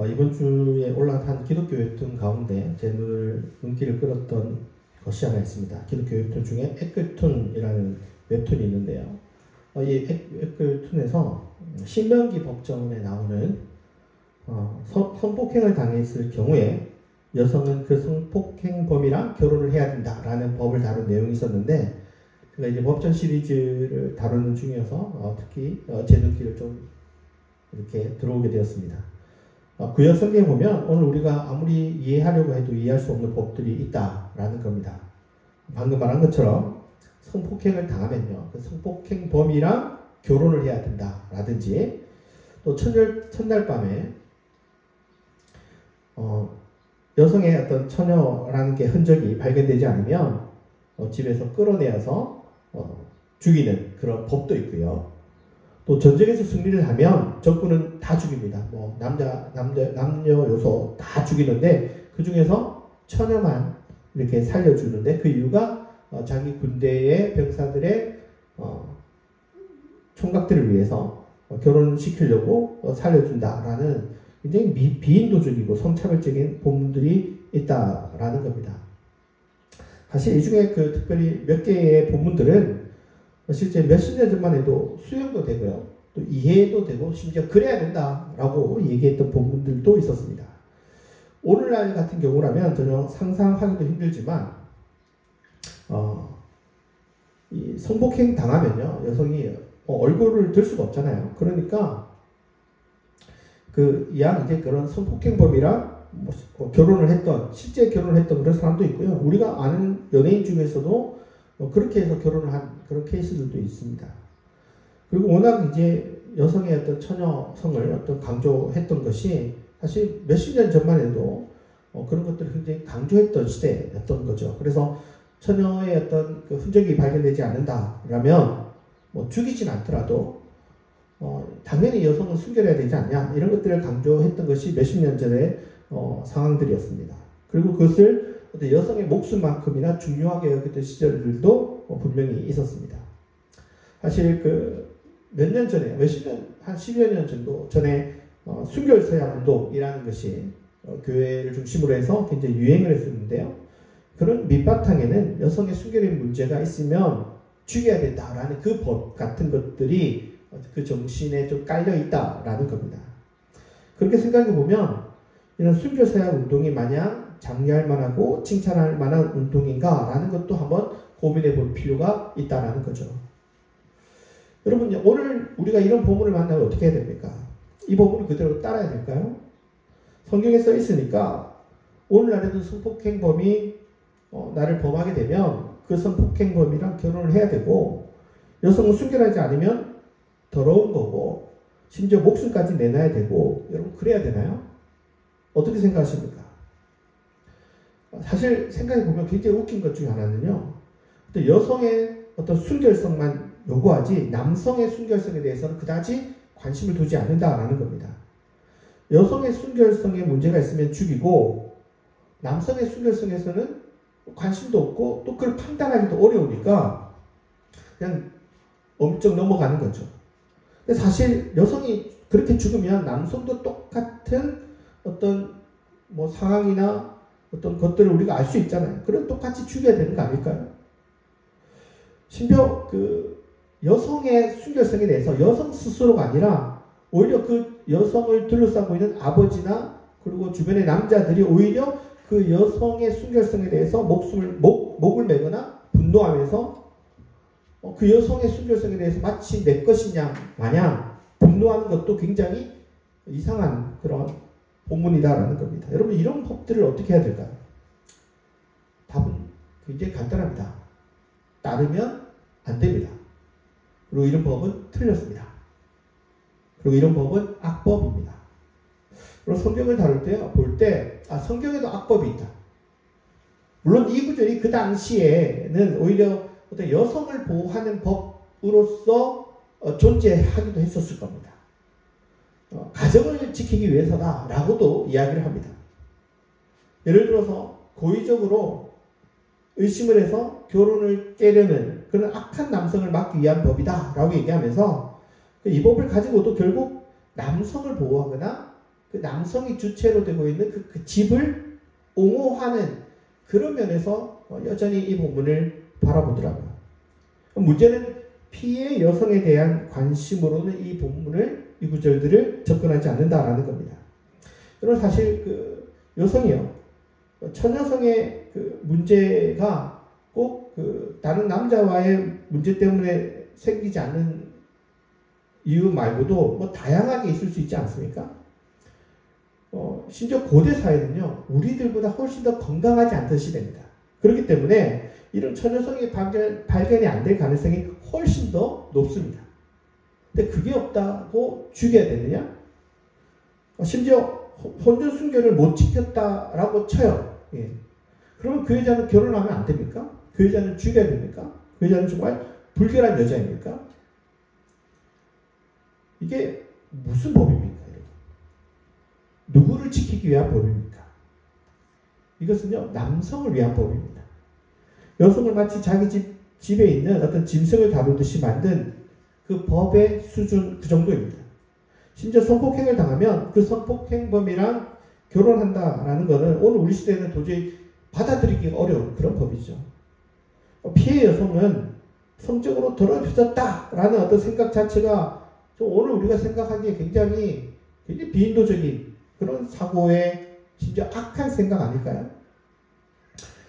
이번 주에 올라간 기독교 웹툰 가운데 제 눈길을 끌었던 것이 하나 있습니다. 기독교 웹툰 중에 에끌툰이라는 웹툰이 있는데요. 이 에끌툰에서 신명기 법정에 나오는 성폭행을 당했을 경우에 여성은 그 성폭행범이랑 결혼을 해야 된다라는 법을 다룬 내용이 있었는데, 제가 이제 법전 시리즈를 다루는 중이어서 특히 제 눈길을 좀 이렇게 들어오게 되었습니다. 구약 성경에 보면 오늘 우리가 아무리 이해하려고 해도 이해할 수 없는 법들이 있다라는 겁니다. 방금 말한 것처럼 성폭행을 당하면요, 그 성폭행범이랑 결혼을 해야 된다라든지, 또 첫날 밤에 여성의 어떤 처녀라는 게 흔적이 발견되지 않으면 집에서 끌어내어서 죽이는 그런 법도 있고요. 또 전쟁에서 승리를 하면 적군은 다 죽입니다. 뭐 남녀 요소 다 죽이는데 그 중에서 처녀만 이렇게 살려주는데, 그 이유가 자기 군대의 병사들의 총각들을 위해서 결혼시키려고 살려준다라는 굉장히 비인도적이고 성차별적인 본문들이 있다라는 겁니다. 사실 이 중에 특별히 몇 개의 본문들은 실제 몇십 년 전만 해도 수용도 되고요, 또 이해도 되고 심지어 그래야 된다라고 얘기했던 본문들도 있었습니다. 오늘날 같은 경우라면 전혀 상상하기도 힘들지만 이 성폭행 당하면요, 여성이 얼굴을 들 수가 없잖아요. 그러니까 이왕 이제 그런 성폭행범이랑 결혼을 했던, 실제 결혼을 했던 그런 사람도 있고요. 우리가 아는 연예인 중에서도 그렇게 해서 결혼을 한 그런 케이스들도 있습니다. 그리고 워낙 이제 여성의 어떤 처녀성을 강조했던 것이 사실 몇십 년 전만 해도 그런 것들을 굉장히 강조했던 시대였던 거죠. 그래서 처녀의 어떤 그 흔적이 발견되지 않는다라면 죽이진 않더라도 당연히 여성은 순결해야 되지 않냐, 이런 것들을 강조했던 것이 몇십 년 전의 상황들이었습니다. 그리고 그것을 여성의 목숨만큼이나 중요하게 여겼던 시절들도 분명히 있었습니다. 사실 몇 년 전에, 한 10여 년 정도 전에 순결서양 운동이라는 것이 교회를 중심으로 해서 굉장히 유행을 했었는데요. 그런 밑바탕에는 여성의 순결의 문제가 있으면 죽여야 된다라는 그 법 같은 것들이 그 정신에 좀 깔려 있다라는 겁니다. 그렇게 생각해 보면 이런 순결서양 운동이 마냥 장려할 만하고 칭찬할 만한 운동인가라는 것도 한번 고민해 볼 필요가 있다라는 거죠. 여러분, 오늘 우리가 이런 본문을 만나면 어떻게 해야 됩니까? 이 본문을 그대로 따라야 될까요? 성경에 써 있으니까 오늘날에도 성폭행범이 나를 범하게 되면 그 성폭행범이랑 결혼을 해야 되고, 여성은 순결하지 않으면 더러운 거고 심지어 목숨까지 내놔야 되고, 여러분 그래야 되나요? 어떻게 생각하십니까? 사실 생각해보면 굉장히 웃긴 것 중에 하나는요, 여성의 어떤 순결성만 요구하지 남성의 순결성에 대해서는 그다지 관심을 두지 않는다라는 겁니다. 여성의 순결성에 문제가 있으면 죽이고, 남성의 순결성에서는 관심도 없고 또 그걸 판단하기도 어려우니까 그냥 엄청 넘어가는 거죠. 근데 사실 여성이 그렇게 죽으면 남성도 똑같은 어떤 상황이나 어떤 것들을 우리가 알 수 있잖아요. 그럼 똑같이 죽여야 되는 거 아닐까요? 심지어 여성의 순결성에 대해서 여성 스스로가 아니라 오히려 그 여성을 둘러싸고 있는 아버지나 그리고 주변의 남자들이 오히려 그 여성의 순결성에 대해서 목을 매거나 분노하면서 그 여성의 순결성에 대해서 마치 내 것이냐 마냥 분노하는 것도 굉장히 이상한 그런 본문이다라는 겁니다. 여러분, 이런 법들을 어떻게 해야 될까요? 답은 굉장히 간단합니다. 따르면 안 됩니다. 그리고 이런 법은 틀렸습니다. 그리고 이런 법은 악법입니다. 그리고 성경을 다룰 때 볼 때 성경에도 악법이 있다. 물론 이 구절이 그 당시에는 오히려 어떤 여성을 보호하는 법으로서 존재하기도 했었을 겁니다. 가정을 지키기 위해서다라고도 이야기를 합니다. 예를 들어서 고의적으로 의심을 해서 결혼을 깨려는 그런 악한 남성을 막기 위한 법이다 라고 얘기하면서 이 법을 가지고도 결국 남성을 보호하거나 그 남성이 주체로 되고 있는 그 집을 옹호하는 그런 면에서 여전히 이 본문을 바라보더라고요. 문제는 피해 여성에 대한 관심으로는 이 본문을, 이 구절들을 접근하지 않는다라는 겁니다. 여러분, 사실 그 여성이요, 처녀성의 그 문제가 꼭 그 다른 남자와의 문제 때문에 생기지 않는 이유 말고도 뭐 다양하게 있을 수 있지 않습니까? 심지어 고대 사회는요, 우리들보다 훨씬 더 건강하지 않던 시대입니다. 그렇기 때문에 이런 처녀성의 발견이 안 될 가능성이 훨씬 더 높습니다. 근데 그게 없다고 죽여야 되느냐? 심지어 혼전 순결을 못 지켰다라고 쳐요. 예. 그러면 그 여자는 결혼하면 안 됩니까? 그 여자는 죽여야 됩니까? 그 여자는 정말 불결한 여자입니까? 이게 무슨 법입니까? 누구를 지키기 위한 법입니까? 이것은요, 남성을 위한 법입니다. 여성을 마치 자기 집에 있는 어떤 짐승을 다루듯이 만든 그 법의 수준, 그 정도입니다. 심지어 성폭행을 당하면 그 성폭행범이랑 결혼한다라는 것은 오늘 우리 시대는 도저히 받아들이기 어려운 그런 법이죠. 피해 여성은 성적으로 더럽혀졌다라는 어떤 생각 자체가 좀 오늘 우리가 생각하기에 굉장히 비인도적인 그런 사고의 심지어 악한 생각 아닐까요?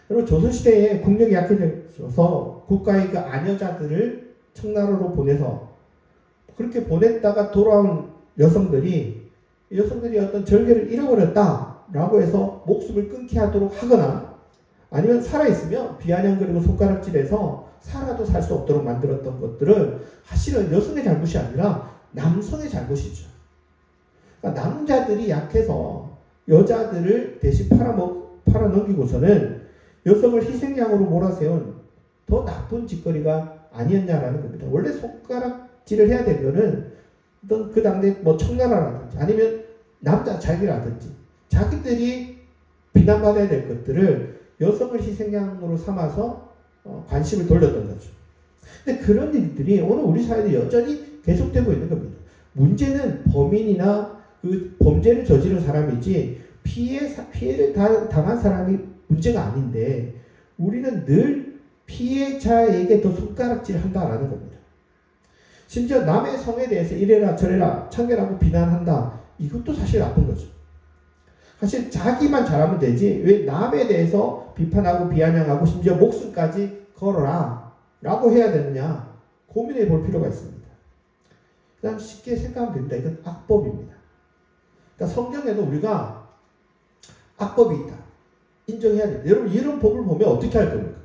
여러분, 조선시대에 국력이 약해져서 국가의 그 아녀자들을 청나라로 보내서 그렇게 보냈다가 돌아온 여성들이 어떤 절개를 잃어버렸다라고 해서 목숨을 끊게 하도록 하거나 아니면 살아있으면 비아냥거리고 손가락질해서 살아도 살 수 없도록 만들었던 것들은 사실은 여성의 잘못이 아니라 남성의 잘못이죠. 그러니까 남자들이 약해서 여자들을 대신 팔아넘기고서는 여성을 희생양으로 몰아세운 더 나쁜 짓거리가 아니었냐라는 겁니다. 원래 손가락질을 해야 되면은 어떤 그 당대 뭐 청나라라든지 아니면 남자 자기라든지 자기들이 비난받아야 될 것들을 여성을 희생양으로 삼아서 관심을 돌렸던 거죠. 근데 그런 일들이 오늘 우리 사회도 여전히 계속되고 있는 겁니다. 문제는 범인이나 그 범죄를 저지른 사람이지 피해를 당한 사람이 문제가 아닌데 우리는 늘 피해자에게 더 손가락질 한다라는 겁니다. 심지어 남의 성에 대해서 이래라 저래라 청결하고 비난한다. 이것도 사실 나쁜 거죠. 사실 자기만 잘하면 되지 왜 남에 대해서 비판하고 비아냥하고 심지어 목숨까지 걸어라 라고 해야 되느냐 고민해 볼 필요가 있습니다. 그냥 쉽게 생각하면 됩니다. 이건 악법입니다. 그러니까 성경에도 우리가 악법이 있다. 인정해야 됩니다. 여러분 이런 법을 보면 어떻게 할 겁니까?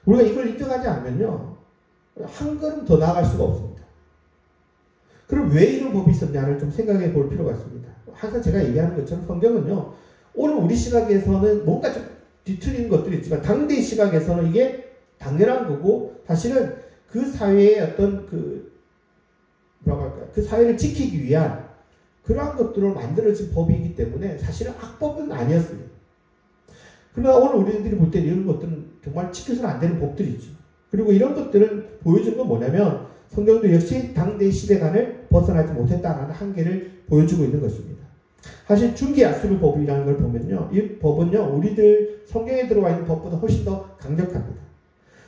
우리가 이걸 인정하지 않으면요. 한 걸음 더 나아갈 수가 없습니다. 그럼 왜 이런 법이 있었냐를 좀 생각해 볼 필요가 있습니다. 항상 제가 얘기하는 것처럼 성경은요. 오늘 우리 시각에서는 뭔가 좀 뒤틀리는 것들이 있지만 당대의 시각에서는 이게 당연한 거고 사실은 그 사회의 어떤 그 사회를 지키기 위한 그러한 것들을 만들어진 법이기 때문에 사실은 악법은 아니었습니다. 그러나 오늘 우리들이 볼 때 이런 것들은 정말 지켜서는 안 되는 법들이죠. 그리고 이런 것들은 보여주는 건 뭐냐면 성경도 역시 당대의 시대관을 벗어나지 못했다는 한계를 보여주고 있는 것입니다. 사실 중기약수를 법이라는 걸 보면요. 이 법은요. 우리들 성경에 들어와 있는 법보다 훨씬 더 강력합니다.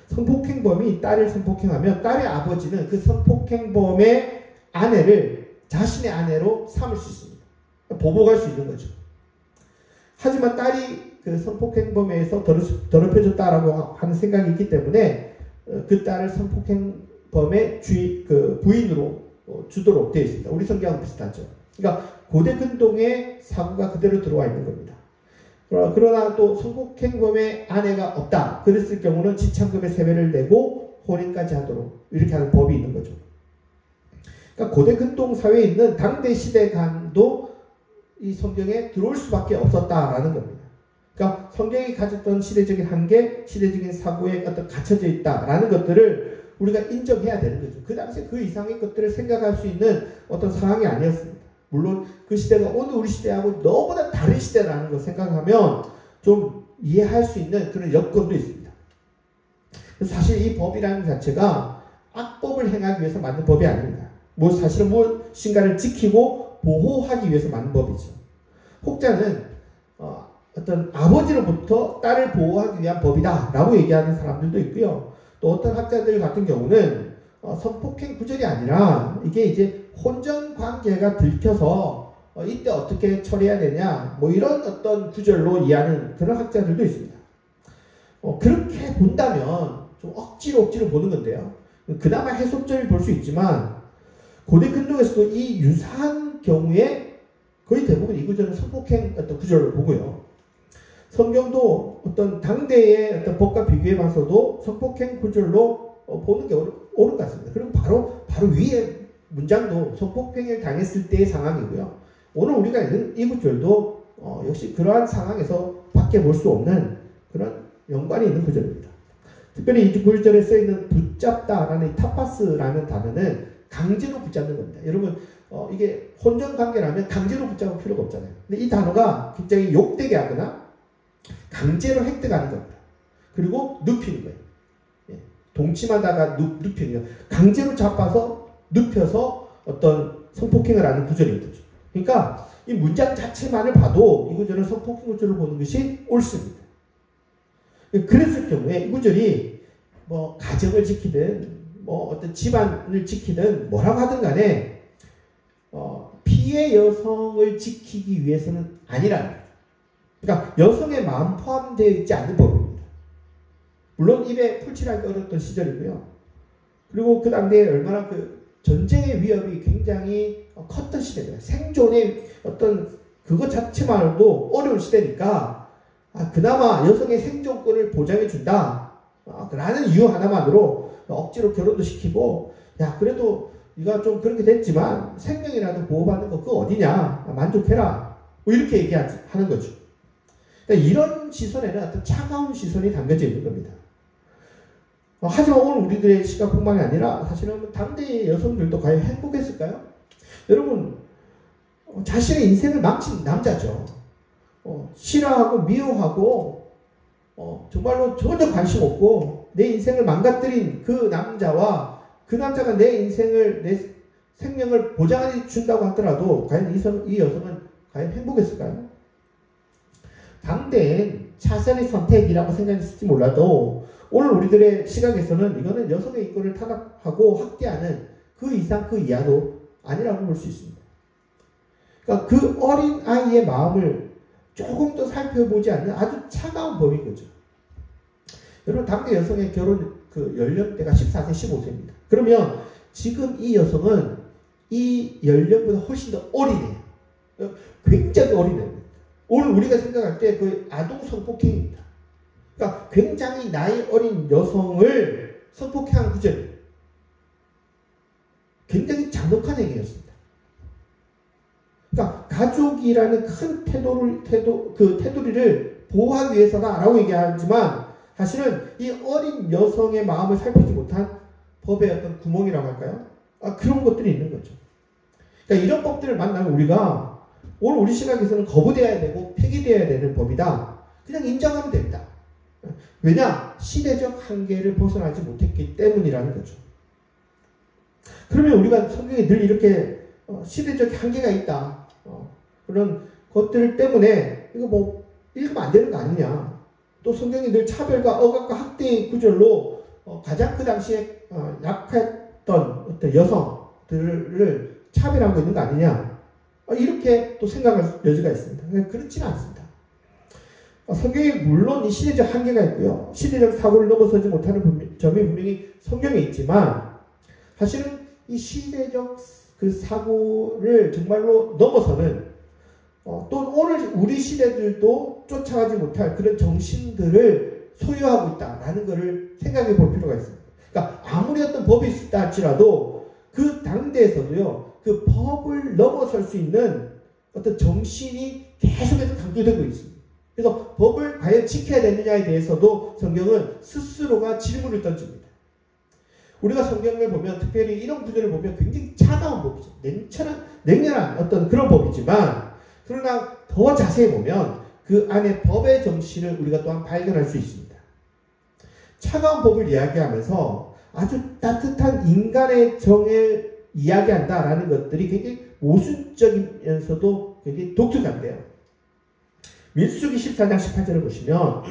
성폭행범이 딸을 성폭행하면 딸의 아버지는 그 성폭행범의 아내를 자신의 아내로 삼을 수 있습니다. 보복할 수 있는 거죠. 하지만 딸이 그 성폭행범에서 더럽혀졌다라고 하는 생각이 있기 때문에 그 딸을 성폭행범의 부인으로 주도록 되어 있습니다. 우리 성경하고 비슷하죠. 그러니까 고대 근동의 사고가 그대로 들어와 있는 겁니다. 그러나 또 성폭행범의 아내가 없다. 그랬을 경우는 지참금의 세배를 내고 혼인까지 하도록 이렇게 하는 법이 있는 거죠. 그러니까 고대 근동 사회에 있는 당대 시대관도 이 성경에 들어올 수밖에 없었다라는 겁니다. 그러니까 성경이 가졌던 시대적인 한계, 시대적인 사고에 어떤 갇혀져 있다라는 것들을 우리가 인정해야 되는 거죠. 그 당시에 그 이상의 것들을 생각할 수 있는 어떤 상황이 아니었습니다. 물론 그 시대가 오늘 우리 시대하고 너무나 다른 시대라는 걸 생각하면 좀 이해할 수 있는 그런 여건도 있습니다. 사실 이 법이라는 자체가 악법을 행하기 위해서 만든 법이 아닙니다. 사실은 무엇인가를 지키고 보호하기 위해서 만든 법이죠. 혹자는 어떤 아버지로부터 딸을 보호하기 위한 법이다 라고 얘기하는 사람들도 있고요. 또 어떤 학자들 같은 경우는 성폭행 구절이 아니라 이게 이제 혼전 관계가 들켜서 이때 어떻게 처리해야 되냐 뭐 이런 어떤 구절로 이해하는 그런 학자들도 있습니다. 그렇게 본다면 좀 억지로 보는 건데요. 그나마 해석점이 볼 수 있지만 고대 근동에서도 이 유사한 경우에 거의 대부분 이 구절은 성폭행 어떤 구절을 보고요. 성경도 어떤 당대의 어떤 법과 비교해 봐서도 성폭행 구절로 보는 게 옳은 것 같습니다. 그리고 바로 위에 문장도 성폭행을 당했을 때의 상황이고요. 오늘 우리가 읽은 이 구절도 역시 그러한 상황에서 밖에 볼 수 없는 그런 연관이 있는 구절입니다. 특별히 이 구절에 쓰여있는 붙잡다라는 타파스라는 단어는 강제로 붙잡는 겁니다. 여러분 이게 혼전관계라면 강제로 붙잡을 필요가 없잖아요. 근데 이 단어가 굉장히 욕되게 하거나 강제로 획득하는 겁니다. 그리고 눕히는 거예요. 동침하다가 눕히는 거예요. 강제로 잡아서 눕혀서 어떤 성폭행을 하는 구절인 거죠. 그러니까 이 문장 자체만을 봐도 이 구절은 성폭행 구절을 보는 것이 옳습니다. 그랬을 경우에 이 구절이 뭐 가정을 지키든 뭐 어떤 집안을 지키든 뭐라고 하든 간에 피해 여성을 지키기 위해서는 아니라는 거죠. 그러니까 여성의 마음 포함되어 있지 않는 법입니다. 물론 입에 풀칠하기 어려웠던 시절이고요. 그리고 그 당대에 얼마나 그 전쟁의 위협이 굉장히 컸던 시대입니다. 생존의 어떤 그것 자체만으로도 어려운 시대니까 그나마 여성의 생존권을 보장해 준다 라는 이유 하나만으로 억지로 결혼도 시키고 야 그래도 네가 좀 그렇게 됐지만 생명이라도 보호받는 거 그거 어디냐 만족해라 뭐 이렇게 얘기하는 거죠. 그러니까 이런 시선에는 어떤 차가운 시선이 담겨져 있는 겁니다. 하지만 오늘 우리들의 시각뿐만이 아니라 사실은 당대의 여성들도 과연 행복했을까요? 여러분 자신의 인생을 망친 남자죠. 싫어하고 미워하고 정말로 전혀 관심 없고 내 인생을 망가뜨린 그 남자와 그 남자가 내 인생을 내 생명을 보장해 준다고 하더라도 과연 이 여성은 과연 행복했을까요? 당대엔 차선의 선택이라고 생각했을지 몰라도 오늘 우리들의 시각에서는 이거는 여성의 인권을 탄압하고 확대하는 그 이상 그 이하도 아니라고 볼 수 있습니다. 그러니까 그 어린 아이의 마음을 조금 더 살펴보지 않는 아주 차가운 법인 거죠. 여러분 당대 여성의 결혼 그 연령대가 14세, 15세입니다. 그러면 지금 이 여성은 이 연령보다 훨씬 더 어리네요. 굉장히 어리네요. 오늘 우리가 생각할 때 그 아동 성폭행입니다. 그러니까 굉장히 나이 어린 여성을 성폭행한 구절. 굉장히 잔혹한 행위였습니다. 그러니까 가족이라는 큰 테두리를 보호하기 위해서다라고 얘기하지만 사실은 이 어린 여성의 마음을 살피지 못한 법의 어떤 구멍이라고 할까요? 그런 것들이 있는 거죠. 그러니까 이런 법들을 만나면 우리가 오늘 우리 시각에서는 거부되어야 되고 폐기되어야 되는 법이다. 그냥 인정하면 됩니다. 왜냐? 시대적 한계를 벗어나지 못했기 때문이라는 거죠. 그러면 우리가 성경에 늘 이렇게 시대적 한계가 있다. 그런 것들 때문에 이거 뭐 읽으면 안 되는 거 아니냐. 또 성경이 늘 차별과 억압과 학대의 구절로 가장 그 당시에 약했던 어떤 여성들을 차별하고 있는 거 아니냐. 이렇게 또 생각할 여지가 있습니다. 그렇지는 않습니다. 성경에 물론 이 시대적 한계가 있고요. 시대적 사고를 넘어서지 못하는 점이 분명히 성경에 있지만 사실은 이 시대적 그 사고를 정말로 넘어서는 또 오늘 우리 시대들도 쫓아가지 못할 그런 정신들을 소유하고 있다라는 것을 생각해 볼 필요가 있습니다. 그러니까 아무리 어떤 법이 있다 할지라도 그 당대에서도요. 그 법을 넘어설 수 있는 어떤 정신이 계속해서 강조되고 있습니다. 그래서 법을 과연 지켜야 되느냐에 대해서도 성경은 스스로가 질문을 던집니다. 우리가 성경을 보면 특별히 이런 구절을 보면 굉장히 차가운 법이죠. 냉철한 어떤 그런 법이지만 그러나 더 자세히 보면 그 안에 법의 정신을 우리가 또한 발견할 수 있습니다. 차가운 법을 이야기하면서 아주 따뜻한 인간의 정을 이야기한다라는 것들이 굉장히 모순적이면서도 굉장히 독특한데요. 민수기 14장 18절을 보시면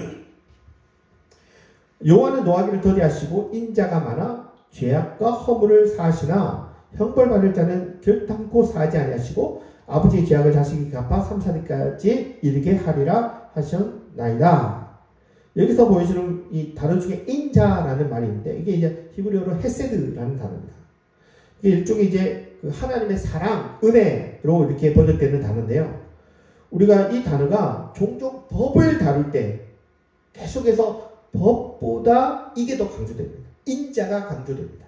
여호와는 노하기를 더디하시고 인자가 많아 죄악과 허물을 사하시나 형벌받을 자는 결단코 사하지 아니하시고 아버지의 죄악을 자식이 갚아 3, 4대까지 이르게 하리라 하셨나이다. 여기서 보여주는 이 단어 중에 인자라는 말이 있는데 이게 이제 히브리어로 헤세드라는 단어입니다. 이게 일종의 이제 그 하나님의 사랑, 은혜로 이렇게 번역되는 단어인데요. 우리가 이 단어가 종종 법을 다룰 때 계속해서 법보다 이게 더 강조됩니다. 인자가 강조됩니다.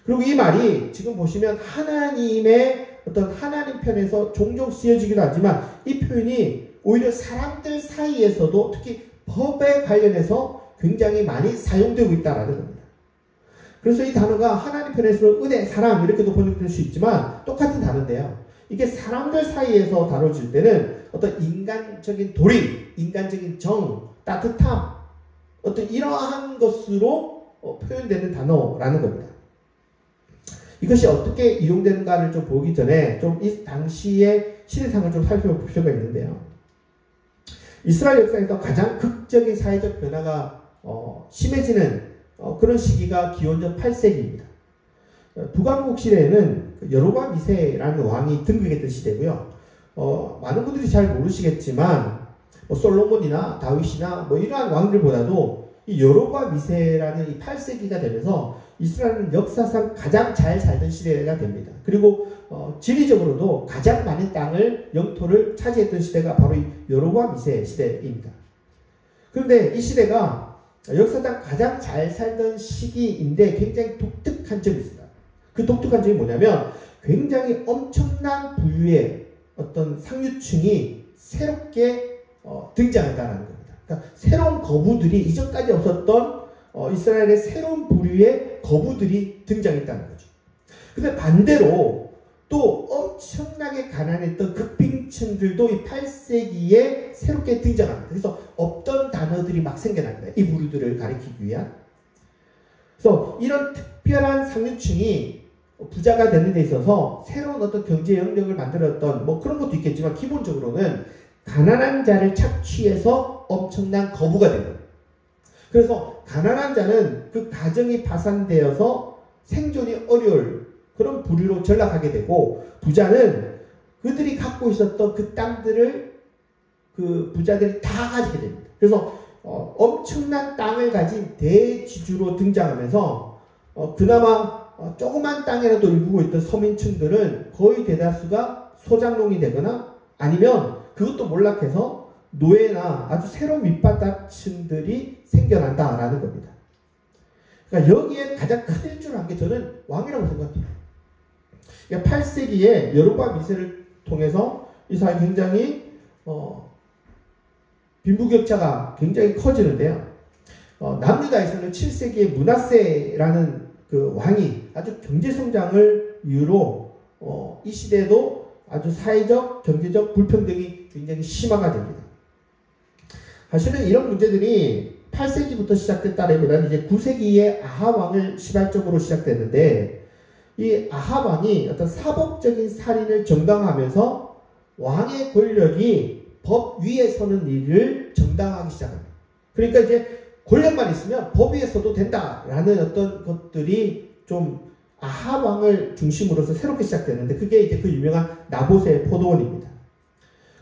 그리고 이 말이 지금 보시면 하나님의 어떤 하나님 편에서 종종 쓰여지기도 하지만 이 표현이 오히려 사람들 사이에서도 특히 법에 관련해서 굉장히 많이 사용되고 있다는 겁니다. 그래서 이 단어가 하나님 편에서는 은혜, 사랑 이렇게도 번역될 수 있지만 똑같은 단어인데요. 이게 사람들 사이에서 다뤄질 때는 어떤 인간적인 도리, 인간적인 정, 따뜻함, 어떤 이러한 것으로 표현되는 단어라는 겁니다. 이것이 어떻게 이용되는가를 좀 보기 전에 좀 이 당시의 시대상을 좀 살펴볼 필요가 있는데요. 이스라엘 역사에서 가장 극적인 사회적 변화가 심해지는 그런 시기가 기원전 8세기입니다. 북왕국 시대에는 여로보암 2세라는 왕이 등극했던 시대고요. 많은 분들이 잘 모르시겠지만 솔로몬이나 다윗이나 이러한 왕들보다도 이 여로보암 2세라는 이 8세기가 되면서 이스라엘은 역사상 가장 잘 살던 시대가 됩니다. 그리고 지리적으로도 가장 많은 땅을 영토를 차지했던 시대가 바로 이 여로보암 2세 시대입니다. 그런데 이 시대가 역사상 가장 잘 살던 시기인데 굉장히 독특한 점이 있습니다. 그 독특한 점이 뭐냐면 굉장히 엄청난 부유의 어떤 상류층이 새롭게 등장한다는 겁니다. 그러니까 새로운 거부들이 이전까지 없었던 이스라엘의 새로운 부류의 거부들이 등장했다는 거죠. 근데 반대로 또 엄청나게 가난했던 극빈층들도 이 8세기에 새롭게 등장합니다. 그래서 없던 단어들이 막 생겨납니다. 이 부류들을 가리키기 위한. 그래서 이런 특별한 상류층이 부자가 되는 데 있어서 새로운 어떤 경제 영역을 만들었던 그런 것도 있겠지만 기본적으로는 가난한 자를 착취해서 엄청난 거부가 됩니다. 그래서 가난한 자는 그 가정이 파산되어서 생존이 어려울 그런 부류로 전락하게 되고 부자는 그들이 갖고 있었던 그 땅들을 그 부자들이 다 가지게 됩니다. 그래서 엄청난 땅을 가진 대지주로 등장하면서 그나마 조그만 땅이라도 일구고 있던 서민층들은 거의 대다수가 소장농이 되거나 아니면 그것도 몰락해서 노예나 아주 새로운 밑바닥층들이 생겨난다라는 겁니다. 그러니까 여기에 가장 큰 일조를 한 게 저는 왕이라고 생각해요. 그러니까 8세기에 여로보암 2세를 통해서 이 사회 굉장히 빈부격차가 굉장히 커지는데요. 남유다에서는 7세기에 므낫세라는 그 왕이 아주 경제성장을 이유로 이 시대에도 아주 사회적, 경제적 불평등이 굉장히 심화가 됩니다. 사실은 이런 문제들이 8세기부터 시작됐다기보다는 이제 9세기에 아합 왕을 시발적으로 시작됐는데 이 아합 왕이 어떤 사법적인 살인을 정당화하면서 왕의 권력이 법 위에 서는 일을 정당화하기 시작합니다. 그러니까 이제 권력만 있으면 법 위에 서도 된다라는 어떤 것들이 좀 아합 왕을 중심으로서 새롭게 시작되는데 그게 이제 그 유명한 나봇의 포도원입니다.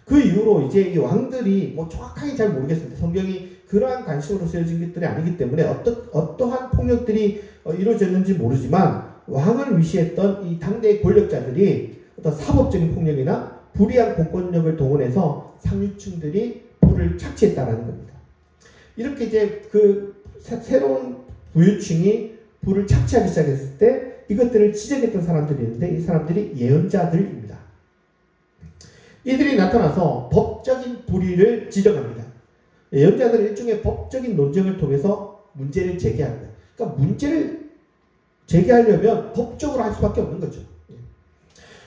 그 이후로 이제 이 왕들이 정확하게 잘 모르겠습니다. 성경이 그러한 관심으로 쓰여진 것들이 아니기 때문에 어떠한 폭력들이 이루어졌는지 모르지만 왕을 위시했던 이 당대의 권력자들이 어떤 사법적인 폭력이나 불이한 공권력을 동원해서 상류층들이 부를 착취했다라는 겁니다. 이렇게 이제 그 새로운 부유층이 부를 착취하기 시작했을 때 이것들을 지적했던 사람들이 있는데 이 사람들이 예언자들입니다. 이들이 나타나서 법적인 불의를 지적합니다. 예언자들은 일종의 법적인 논쟁을 통해서 문제를 제기합니다. 그러니까 문제를 제기하려면 법적으로 할 수밖에 없는 거죠.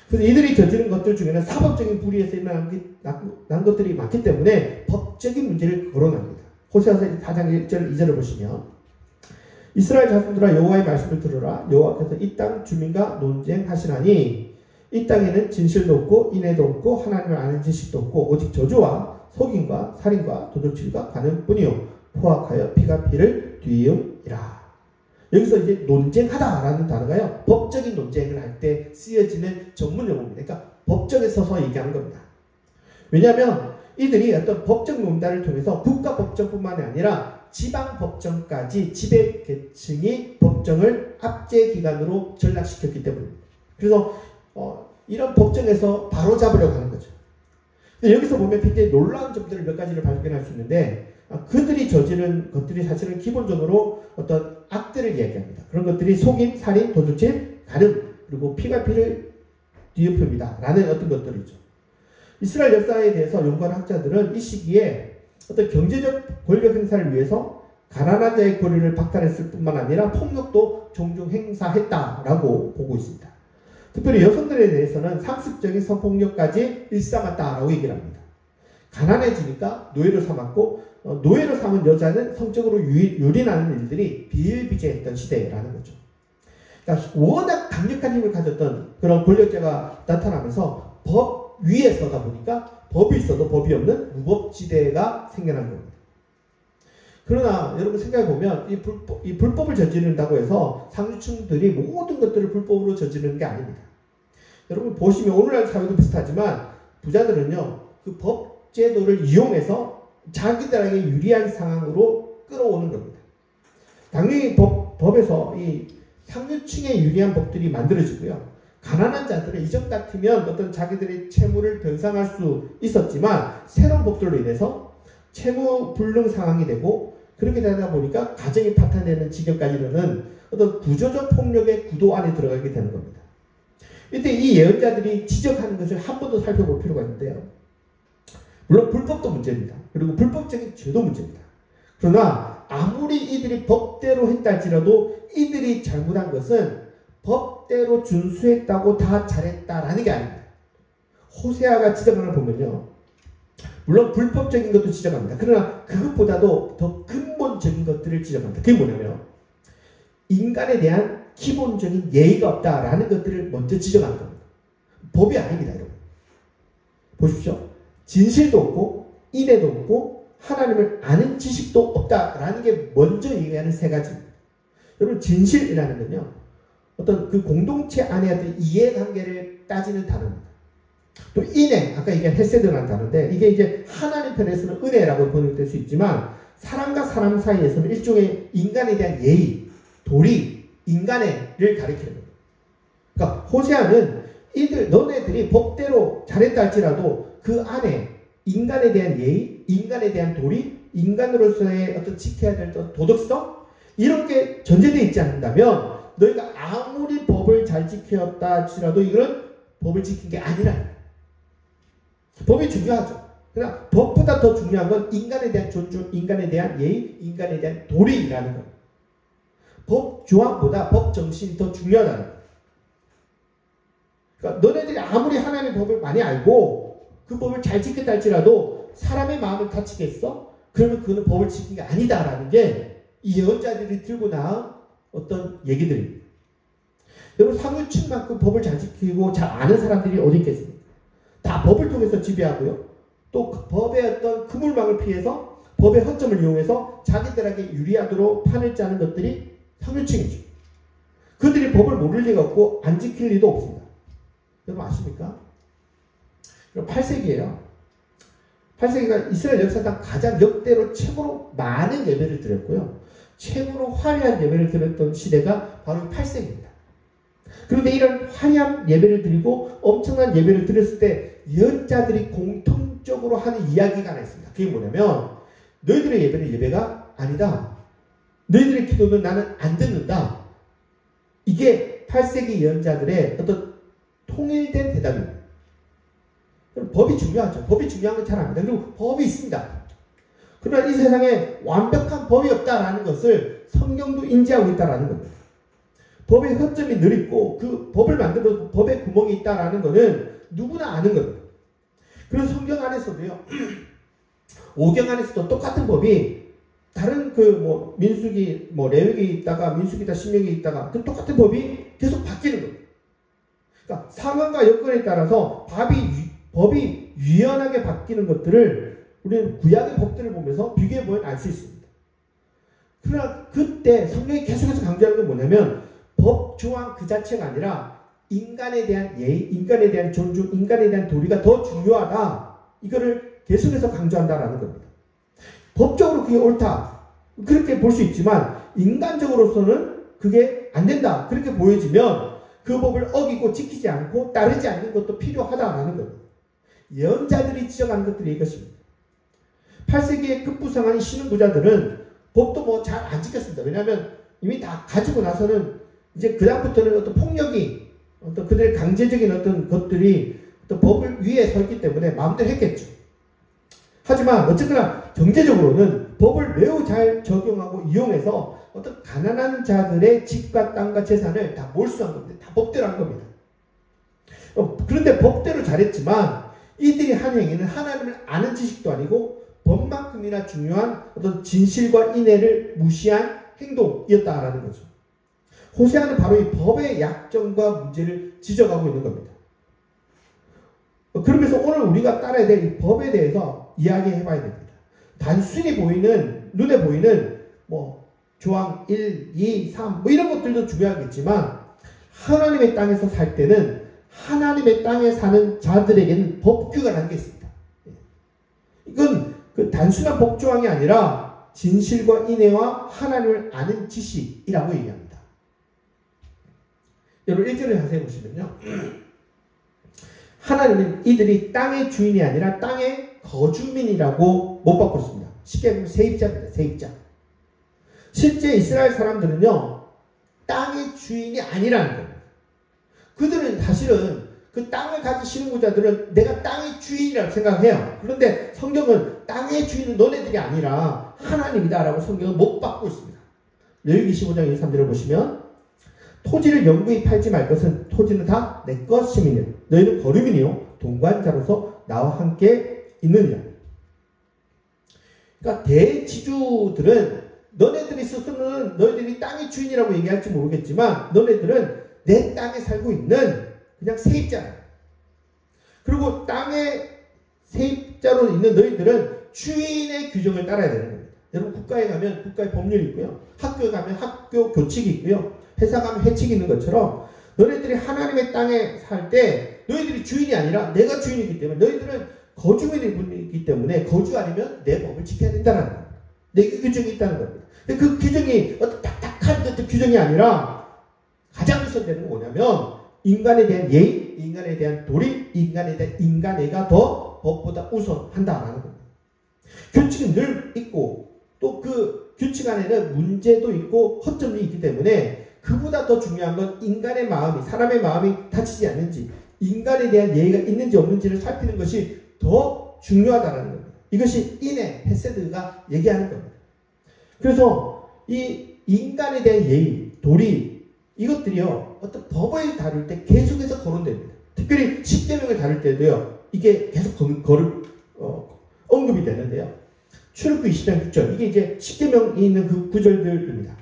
그래서 이들이 저지른 것들 중에는 사법적인 불의에서 일어난 것들이 많기 때문에 법적인 문제를 거론합니다. 호세아서 4장 1절 2절을 보시면 이스라엘 자손들아 여호와의 말씀을 들으라. 여호와께서 이 땅 주민과 논쟁하시나니 이 땅에는 진실도 없고 인애도 없고 하나님을 아는 지식도 없고 오직 저주와 속임과 살인과 도둑질과 가는 뿐이요 포악하여 피가 피를 뒤이음이라. 여기서 이제 논쟁하다라는 단어가요, 법적인 논쟁을 할 때 쓰여지는 전문 용어입니다. 그러니까 법정에 서서 얘기하는 겁니다. 왜냐하면 이들이 어떤 법적 논단을 통해서 국가법정뿐만 아니라 지방법정까지 지배계층이 법정을 압제기관으로 전락시켰기 때문입니다. 그래서 이런 법정에서 바로잡으려고 하는 거죠. 근데 여기서 보면 굉장히 놀라운 점들을 몇 가지를 발견할 수 있는데, 그들이 저지른 것들이 사실은 기본적으로 어떤 악들을 이야기합니다. 그런 것들이 속임, 살인, 도둑질, 간음, 그리고 피가 피를 뒤엎습니다. 라는 어떤 것들이죠. 이스라엘 역사에 대해서 연구하는 학자들은 이 시기에 어떤 경제적 권력 행사를 위해서 가난한 자의 권리를 박탈했을 뿐만 아니라 폭력도 종종 행사했다라고 보고 있습니다. 특별히 여성들에 대해서는 상습적인 성폭력까지 일삼았다라고 얘기를 합니다. 가난해지니까 노예로 삼았고, 노예로 삼은 여자는 성적으로 유린하는 일들이 비일비재했던 시대라는 거죠. 그러니까 워낙 강력한 힘을 가졌던 그런 권력자가 나타나면서 법 위에 서다 보니까 법이 있어도 법이 없는 무법지대가 생겨난 겁니다. 그러나 여러분 생각해보면 이 불법을 저지른다고 해서 상류층들이 모든 것들을 불법으로 저지르는 게 아닙니다. 여러분 보시면 오늘날 사회도 비슷하지만 부자들은요, 그 법 제도를 이용해서 자기들에게 유리한 상황으로 끌어오는 겁니다. 당연히 법에서 이 상류층에 유리한 법들이 만들어지고요. 가난한 자들은 이전 같으면 어떤 자기들의 채무를 변상할 수 있었지만 새로운 법들로 인해서 채무 불능 상황이 되고, 그렇게 되다 보니까 가정이 파탄되는 지경까지는 어떤 구조적 폭력의 구도 안에 들어가게 되는 겁니다. 이때 이 예언자들이 지적하는 것을 한 번 더 살펴볼 필요가 있는데요. 물론 불법도 문제입니다. 그리고 불법적인 죄도 문제입니다. 그러나 아무리 이들이 법대로 했다 할지라도 이들이 잘못한 것은 법대로 준수했다고 다 잘했다라는 게 아닙니다. 호세아가 지적하는 걸 보면요, 물론 불법적인 것도 지적합니다. 그러나 그것보다도 더 근본적인 것들을 지적합니다. 그게 뭐냐면 인간에 대한 기본적인 예의가 없다라는 것들을 먼저 지적하는 겁니다. 법이 아닙니다, 여러분. 보십시오. 진실도 없고 인애도 없고 하나님을 아는 지식도 없다라는 게 먼저 얘기하는 세 가지입니다. 여러분, 진실이라는 건요, 어떤 그 공동체 안에 어떤 이해관계를 따지는 단어입니다. 또 인애, 아까 얘기한 헤세드라는 단어인데, 이게 이제 하나님 편에서는 은혜라고 번역될 수 있지만 사람과 사람 사이에서는 일종의 인간에 대한 예의, 도리, 인간애를 가리키는 겁니다. 그러니까 호세아는 너네들이 법대로 잘했다 할지라도 그 안에 인간에 대한 예의, 인간에 대한 도리, 인간으로서의 어떤 지켜야 될 도덕성, 이런 게 전제되어 있지 않는다면 너희가 아무리 법을 잘 지켰다 할지라도 이건 법을 지킨 게 아니라. 법이 중요하죠. 그러나 법보다 더 중요한 건 인간에 대한 존중, 인간에 대한 예의, 인간에 대한 도리라는 것. 법 조항보다 법 정신이 더 중요하다는 것. 그러니까 너네들이 아무리 하나님의 법을 많이 알고 그 법을 잘 지켰다 할지라도 사람의 마음을 다치겠어? 그러면 그거는 법을 지킨 게 아니다라는 게 이 예언자들이 들고 나온 어떤 얘기들입니다. 여러분, 상류층만큼 법을 잘 지키고 잘 아는 사람들이 어디 있겠습니까? 다 법을 통해서 지배하고요. 또 그 법의 어떤 그물망을 피해서 법의 허점을 이용해서 자기들에게 유리하도록 판을 짜는 것들이 상류층이죠. 그들이 법을 모를 리가 없고 안 지킬 리도 없습니다. 여러분 아십니까? 8세기예요. 8세기가 이스라엘 역사상 가장 역대로 최고로 많은 예배를 드렸고요. 최고로 화려한 예배를 드렸던 시대가 바로 8세기입니다. 그런데 이런 화려한 예배를 드리고 엄청난 예배를 드렸을 때 예언자들이 공통적으로 하는 이야기가 하나 있습니다. 그게 뭐냐면 너희들의 예배는 예배가 아니다. 너희들의 기도는 나는 안 듣는다. 이게 8세기 예언자들의 어떤 통일된 대답입니다. 법이 중요하죠. 법이 중요한 건 잘 압니다. 그리고 법이 있습니다. 그러나 이 세상에 완벽한 법이 없다라는 것을 성경도 인지하고 있다라는 겁니다. 법의 허점이 늘 있고 그 법을 만들어도 법에 구멍이 있다라는 것은 누구나 아는 겁니다. 그래서 성경 안에서도요, 오경 안에서도 똑같은 법이 다른 민수기, 레위기 있다가 민수기다 신명기 있다가 그 똑같은 법이 계속 바뀌는 겁니다. 그러니까 상황과 여건에 따라서 법이 유연하게 바뀌는 것들을 우리는 구약의 법들을 보면서 비교해 보면 알 수 있습니다. 그러나 그때 성경이 계속해서 강조하는 건 뭐냐면 법 조항 그 자체가 아니라 인간에 대한 예의, 인간에 대한 존중, 인간에 대한 도리가 더 중요하다. 이거를 계속해서 강조한다라는 겁니다. 법적으로 그게 옳다. 그렇게 볼 수 있지만 인간적으로서는 그게 안 된다. 그렇게 보여지면 그 법을 어기고 지키지 않고 따르지 않는 것도 필요하다라는 겁니다. 예언자들이 지적하는 것들이 이것입니다. 8세기에 급부상한 신흥부자들은 법도 뭐 잘 안 지켰습니다. 왜냐하면 이미 다 가지고 나서는 이제 그다음부터는 어떤 폭력이 어떤 그들의 강제적인 어떤 것들이 어떤 법을 위에 서 있기 때문에 마음대로 했겠죠. 하지만 어쨌거나 경제적으로는 법을 매우 잘 적용하고 이용해서 어떤 가난한 자들의 집과 땅과 재산을 다 몰수한 겁니다. 다 법대로 한 겁니다. 그런데 법대로 잘했지만 이들이 한 행위는 하나님을 아는 지식도 아니고 법만큼이나 중요한 어떤 진실과 인애를 무시한 행동이었다라는 거죠. 호세아는 바로 이 법의 약점과 문제를 지적하고 있는 겁니다. 그러면서 오늘 우리가 따라야 될 이 법에 대해서 이야기해 봐야 됩니다. 단순히 보이는, 눈에 보이는 뭐 조항 1, 2, 3 뭐 이런 것들도 중요하겠지만 하나님의 땅에서 살 때는 하나님의 땅에 사는 자들에게는 법규가라는 게 있습니다. 이건 그 단순한 법조항이 아니라 진실과 인애와 하나님을 아는 지식이라고 얘기합니다. 여러분 1절을 자세히 보시면요. 하나님은 이들이 땅의 주인이 아니라 땅의 거주민이라고 못 바꿨습니다. 쉽게 보면 세입자입니다. 세입자. 실제 이스라엘 사람들은요. 땅의 주인이 아니라는 겁니다. 그들은 사실은 그 땅을 가진 신흥부자들은 내가 땅의 주인이라고 생각해요. 그런데 성경은 땅의 주인은 너네들이 아니라 하나님이다라고 성경은 못 받고 있습니다. 레위기 15장 23절을 보시면 토지를 영구히 팔지 말 것은 토지는 다 내 것임이니라. 너희는 거류민이요 동관자로서 나와 함께 있느니라. 그러니까 대지주들은 너네들이 스스로는 너희들이 땅의 주인이라고 얘기할지 모르겠지만 너네들은 내 땅에 살고 있는 그냥 세입자야. 그리고 땅에 세입자로 있는 너희들은 주인의 규정을 따라야 되는 겁니다. 여러분 국가에 가면 국가의 법률이 있고요. 학교에 가면 학교 교칙이 있고요. 회사 가면 회칙이 있는 것처럼 너희들이 하나님의 땅에 살 때 너희들이 주인이 아니라 내가 주인이기 때문에 너희들은 거주민이기 때문에 거주 아니면 내 법을 지켜야 된다는 겁니다. 내 규정이 있다는 겁니다. 근데 그 규정이 어떤 딱딱한 어떤 규정이 아니라 가장 우선되는 건 뭐냐면 인간에 대한 예의, 인간에 대한 도리, 인간에 대한 인간애가 더 법보다 우선한다라는 겁니다. 규칙은 늘 있고 또 그 규칙 안에는 문제도 있고 허점이 있기 때문에 그보다 더 중요한 건 인간의 마음이, 사람의 마음이 다치지 않는지, 인간에 대한 예의가 있는지 없는지를 살피는 것이 더 중요하다는 겁니다. 이것이 인애, 헤세드가 얘기하는 겁니다. 그래서 이 인간에 대한 예의, 도리, 이것들이요, 어떤 법을 다룰 때 계속해서 거론됩니다. 특별히 십계명을 다룰 때도요, 이게 계속 언급이 되는데요. 출애굽기 20장 6절, 이게 이제 십계명이 있는 그 구절들입니다.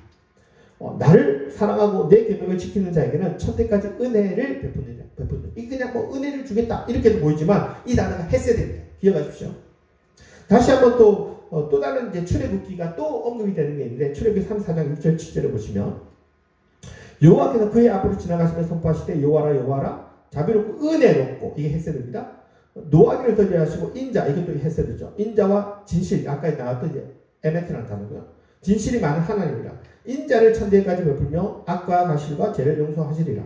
나를 사랑하고 내 계명을 지키는 자에게는 천대까지 은혜를 베푼다. 이게 그냥 뭐 은혜를 주겠다 이렇게도 보이지만 이 단어가 헤세드입니다. 기억하십시오. 다시 한번 또 다른 이제 출애굽기가 또 언급이 되는 게 있는데 출애굽기 3, 4장 6절 7절을 보시면 여호와께서 그의 앞으로 지나가시며 선포하시되 여호와라 자비롭고 은혜롭고 이게 헤세드입니다. 노하기를 더디하시고 인자 이것도 헤세드죠. 인자와 진실 아까 나왔던 이제 에메트라는 단어고요. 진실이 많은 하나님이라 인자를 천대까지 베풀며 악과 가실과 죄를 용서하시리라.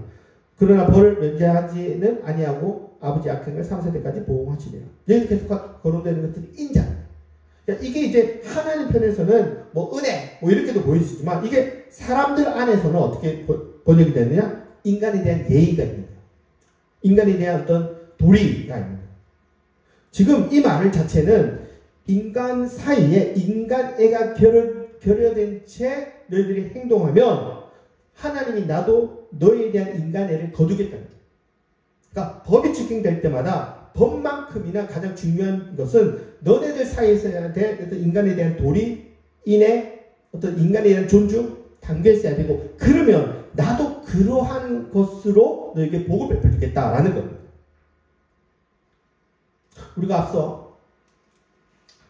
그러나 벌을 면제하지는 아니하고 아버지 악행을 3세대까지 보호하시리라. 여기 계속 거론되는 것들이 인자입니다. 그러니까 이게 이제 하나님 편에서는 뭐 은혜 뭐 이렇게도 보이시지만 이게 사람들 안에서는 어떻게 번역이 되느냐? 인간에 대한 예의가 있는 거예요. 인간에 대한 어떤 도리가 있는 거예요. 지금 이 말 자체는 인간 사이에 인간애가 결여된 채 너희들이 행동하면 하나님이 나도 너희에 대한 인간애를 거두겠다는 거예요. 그러니까 법이 집행될 때마다 법만큼이나 가장 중요한 것은 너네들 사이에서 해야 될 어떤 인간에 대한 도리, 인애, 어떤 인간에 대한 존중, 단계했어야 되고 그러면 나도 그러한 것으로 너에게 복을 베풀겠다라는 겁니다. 우리가 앞서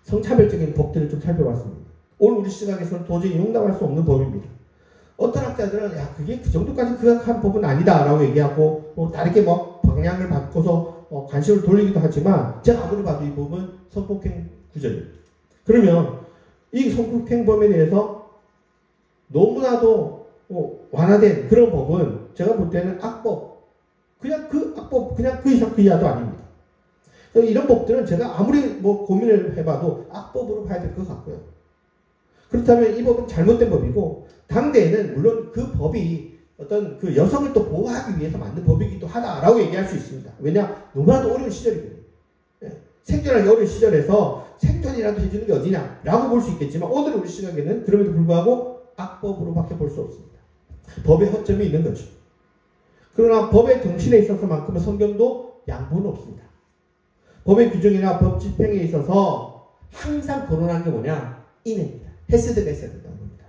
성차별적인 법들을 좀 살펴봤습니다. 오늘 우리 시각에서는 도저히 용납할 수 없는 법입니다. 어떤 학자들은 야 그게 그 정도까지 극악한 법은 아니다 라고 얘기하고 다르게 방향을 바꿔서 관심을 돌리기도 하지만 제가 아무리 봐도 이 법은 성폭행 구절이에요. 그러면 이 성폭행범에 대해서 너무나도 완화된 그런 법은 제가 볼 때는 악법, 그냥 그 악법, 그냥 그 이상 그 이하도 아닙니다. 이런 법들은 제가 아무리 고민을 해봐도 악법으로 봐야 될 것 같고요. 그렇다면 이 법은 잘못된 법이고 당대에는 물론 그 법이 어떤 그 여성을 또 보호하기 위해서 만든 법이기도 하다라고 얘기할 수 있습니다. 왜냐? 너무나도 어려운 시절이거든요. 생존하기 어려운 시절에서 생존이라도 해주는 게 어디냐라고 볼 수 있겠지만 오늘 우리 시각에는 그럼에도 불구하고 악법으로밖에 볼 수 없습니다. 법의 허점이 있는 거죠. 그러나 법의 정신에 있어서만큼은 성경도 양보는 없습니다. 법의 규정이나 법 집행에 있어서 항상 거론하는 게 뭐냐? 인해입니다. 헤세드가 있어야 된다는 겁니다.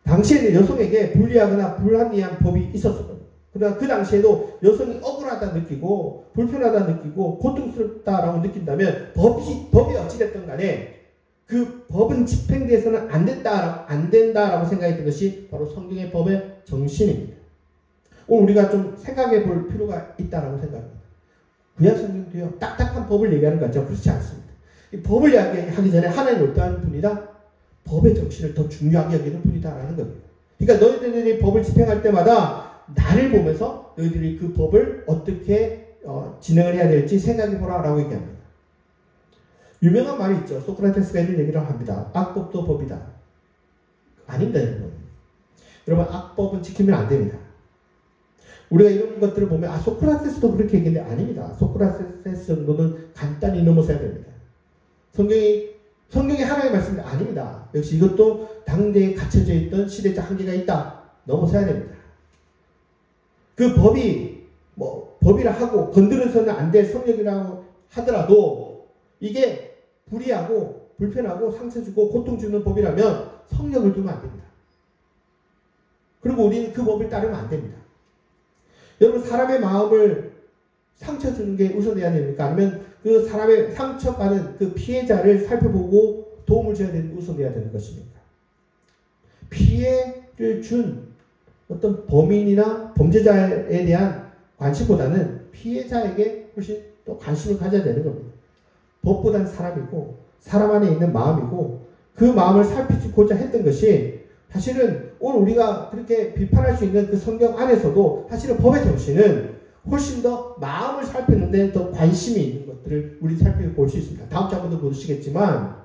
당시에는 여성에게 불리하거나 불합리한 법이 있었거든요. 그러나 그 당시에도 여성이 억울하다 느끼고 불편하다 느끼고 고통스럽다라고 느낀다면 법이 어찌됐든 간에 그 법은 집행돼서는 안 된다라고 생각했던 것이 바로 성경의 법의 정신입니다. 오늘 우리가 좀 생각해 볼 필요가 있다라고 생각합니다. 구약 성경도요, 딱딱한 법을 얘기하는 것 같지만 그렇지 않습니다. 이 법을 이야기하기 전에 하나님 어떠한 분이다? 법의 정신을 더 중요하게 여기는 분이다라는 겁니다. 그러니까 너희들이 법을 집행할 때마다 나를 보면서 너희들이 그 법을 어떻게 진행을 해야 될지 생각해보라 라고 얘기합니다. 유명한 말이 있죠. 소크라테스가 이런 얘기를 합니다. 악법도 법이다. 아닙니다, 여러분. 여러분, 악법은 지키면 안 됩니다. 우리가 이런 것들을 보면 소크라테스도 그렇게 얘기했는데 아닙니다. 소크라테스 정도는 간단히 넘어서야 됩니다. 성경이 하나의 말씀이 아닙니다. 역시 이것도 당대에 갇혀져 있던 시대적 한계가 있다. 넘어서야 됩니다. 그 법이 법이라 하고 건드려서는 안 될 성경이라고 하더라도 이게 불이하고 불편하고 상처 주고 고통 주는 법이라면 성령을 두면 안 됩니다. 그리고 우리는 그 법을 따르면 안 됩니다. 여러분, 사람의 마음을 상처 주는 게 우선해야 됩니까? 아니면 그 사람의 상처받은 그 피해자를 살펴보고 도움을 줘야 되는 게 우선해야 되는 것입니까? 피해를 준 어떤 범인이나 범죄자에 대한 관심보다는 피해자에게 훨씬 또 관심을 가져야 되는 겁니다. 법보다는 사람이고 사람 안에 있는 마음이고 그 마음을 살피고자 했던 것이 사실은 오늘 우리가 그렇게 비판할 수 있는 그 성경 안에서도 사실은 법의 정신은 훨씬 더 마음을 살피는데 더 관심이 있는 것들을 우리 살펴볼 수 있습니다. 다음 장부도 보시겠지만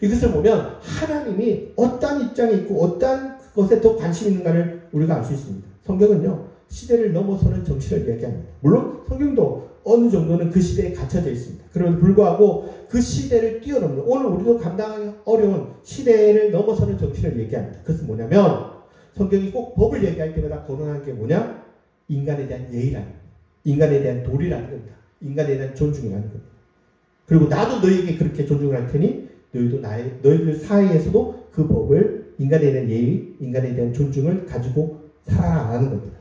이것을 보면 하나님이 어떤 입장에 있고 어떤 것에 더 관심이 있는가를 우리가 알 수 있습니다. 성경은요, 시대를 넘어서는 정신을 이야기합니다. 물론 성경도 어느 정도는 그 시대에 갇혀져 있습니다. 그럼에도 불구하고 그 시대를 뛰어넘는, 오늘 우리도 감당하기 어려운 시대를 넘어서는 정신을 얘기합니다. 그것은 뭐냐면 성경이 꼭 법을 얘기할 때마다 거론하는 게 뭐냐? 인간에 대한 예의라는 겁니다. 인간에 대한 도리라는 겁니다. 인간에 대한 존중이라는 겁니다. 그리고 나도 너희에게 그렇게 존중을 할 테니 너희도 너희들 사이에서도 그 법을, 인간에 대한 예의, 인간에 대한 존중을 가지고 살아라는 겁니다.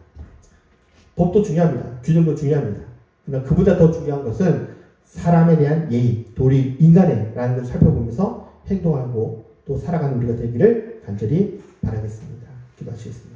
법도 중요합니다. 규정도 중요합니다. 그러나 그보다 더 중요한 것은 사람에 대한 예의, 도리, 인간애라는 것을 살펴보면서 행동하고 또 살아가는 우리가 되기를 간절히 바라겠습니다. 기도하시겠습니다.